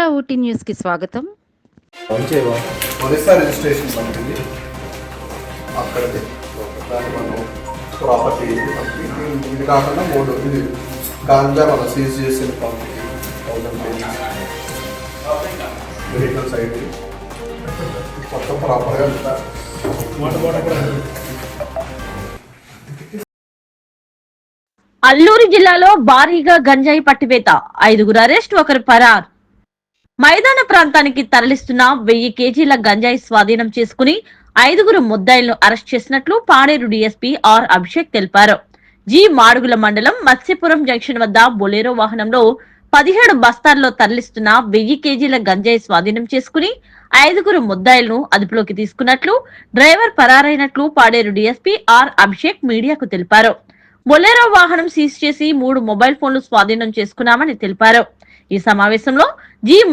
Andhra Ooty news కి స్వాగతం. Orissa registration మనకి అక్కడది దాన్ని మనం ప్రాపర్టీ ఇది కాకుండా మూడు ఇది గాంజా మనం సీజ్ చేసిన క్వాంటిటీ 1000 వెహికల్స్ అయితే మొత్తం ప్రాపర్గా అల్లూరి జిల్లాలో భారీగా గంజాయి పట్టివేత, 5గురు అరెస్ట్, 1 పరార్. మైదాన ప్రాంతానికి తరలిస్తున్న 1000 కేజీల గంజాయి స్వాధీనం చేసుకుని 5గురు ముద్దాయిలను అరెస్ట్ చేసినట్లు పాడేరు డీఎస్పీ ఆర్ అభిషేక్ తెలిపారు. మాడుగుల మండలం మత్స్యపురం జంక్షన్ వద్ద బొలెరో వాహనంలో 17 బస్తాల్లో తరలిస్తున్న 1000 కేజీల గంజాయి స్వాధీనం చేసుకుని 5గురు ముద్దాయిలను అదుపులోకి తీసుకున్నట్లు, డ్రైవర్ పరారైనట్లు పాడేరు డీఎస్పీ ఆర్ అభిషేక్ మీడియాకు తెలిపారు. బొలెరో వాహనం సీజ్ చేసి 3 మొబైల్ ఫోన్లు స్వాధీనం చేసుకున్నామని తెలిపారు. ఈ సమావేశంలో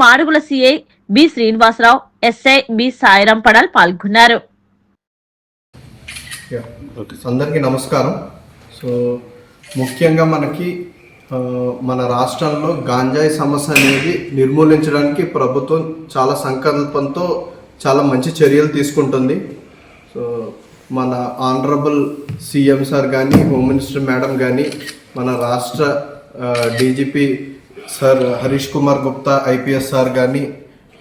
Madugula CI B Srinivasarao, SI B Sairam Padal పాల్గొన్నారు. అందరికీ నమస్కారం. సో ముఖ్యంగా మనకి మన రాష్ట్రంలో గాంజాయి సమస్య అనేది నిర్మూలించడానికి ప్రభుత్వం చాలా సంకల్పంతో చాలా మంచి చర్యలు తీసుకుంటుంది. సో మన ఆనరబుల్ సీఎం సార్ కానీ, హోమ్ మినిస్టర్ మేడం కానీ, మన రాష్ట్ర DGP sir Harish Kumar Gupta IPS sir కానీ,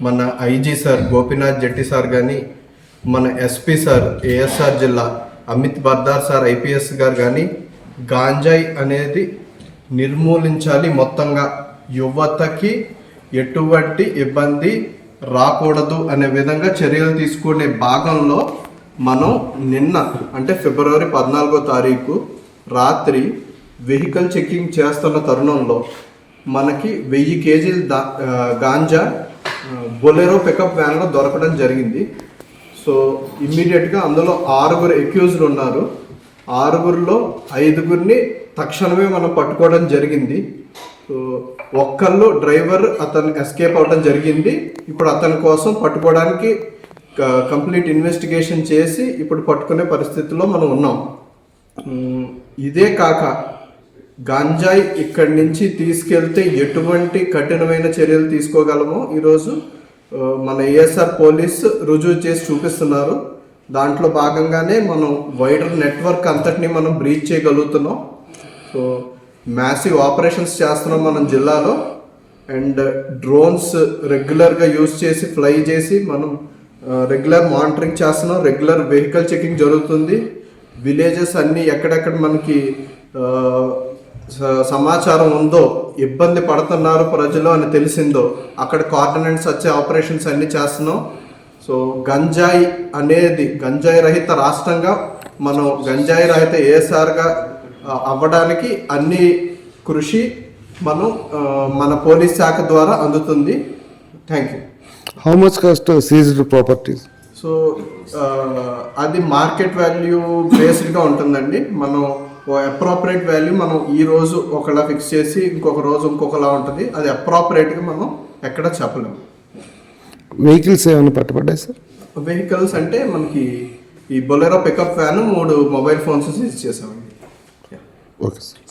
మన ఐజీ సార్ గోపీనాథ్ జెట్టి సార్ కానీ, మన ఎస్పీ సార్ ఏఎస్ఆర్ జిల్లా అమిత్ బర్దార్ సార్ ఐపీఎస్ గారు కానీ గాంజాయి అనేది నిర్మూలించాలి, మొత్తంగా యువతకి ఎటువంటి ఇబ్బంది రాకూడదు అనే విధంగా చర్యలు తీసుకునే భాగంలో మనం నిన్న అంటే ఫిబ్రవరి 14వ తారీఖు రాత్రి వెహికల్ చెకింగ్ చేస్తున్న తరుణంలో మనకి 1000 కేజీలు గాంజా బొలెరో పికప్ వ్యాన్లో దొరకడం జరిగింది. సో ఇమ్మీడియట్గా అందులో 6గురు అక్యూజ్డ్ ఉన్నారు. 6గురిలో 5గురిని తక్షణమే మనం పట్టుకోవడం జరిగింది. సో ఒక్కళ్ళు డ్రైవర్ అతను ఎస్కేప్ అవ్వడం జరిగింది. ఇప్పుడు అతని కోసం పట్టుకోవడానికి కంప్లీట్ ఇన్వెస్టిగేషన్ చేసి ఇప్పుడు పట్టుకునే పరిస్థితిలో మనం ఉన్నాం. ఇదే కాక గాంజాయి ఇక్కడి నుంచి తీసుకెళ్తే ఎటువంటి కఠినమైన చర్యలు తీసుకోగలమో ఈరోజు మన ఏఎస్ఆర్ పోలీస్ రుజువు చేసి చూపిస్తున్నారు. దాంట్లో భాగంగానే మనం వైడర్ నెట్వర్క్ అంతటిని మనం బ్రీచ్ చేయగలుగుతున్నాం. సో మ్యాసివ్ ఆపరేషన్స్ చేస్తున్నాం మనం జిల్లాలో. అండ్ డ్రోన్స్ రెగ్యులర్గా యూజ్ చేసి ఫ్లై చేసి మనం రెగ్యులర్ మానిటరింగ్ చేస్తున్నాం. రెగ్యులర్ వెహికల్ చెకింగ్ జరుగుతుంది. విలేజెస్ అన్నీ ఎక్కడెక్కడ మనకి సమాచారం ఉందో, ఇబ్బంది పడుతున్నారు ప్రజలు అని తెలిసిందో అక్కడ కోఆర్డినేట్స్ వచ్చే ఆపరేషన్స్ అన్నీ చేస్తున్నాం. సో గంజాయి అనేది గంజాయి రహిత రాష్ట్రంగా మనం గంజాయి రహిత ఏఎస్ఆర్గా అవ్వడానికి అన్ని కృషి మనం మన పోలీస్ శాఖ ద్వారా అందుతుంది. Thank you. How much cost seized properties? So అది మార్కెట్ వాల్యూ బేస్డ్గా ఉంటుందండి. మనం అప్రాపరేట్ వాల్యూ మనం ఈ రోజు ఒకలా ఫిక్స్ చేసి ఇంకొక రోజు ఇంకొకలా ఉంటుంది. అది అప్రాపరేట్గా మనం ఎక్కడ చెప్పలేము. వెహికల్స్ ఏమైనా పట్టుబడ్డాయి సార్? వెహికల్స్ అంటే మనకి ఈ Bolero pickup van 3 mobile phones seize చేసామండి. Okay sir.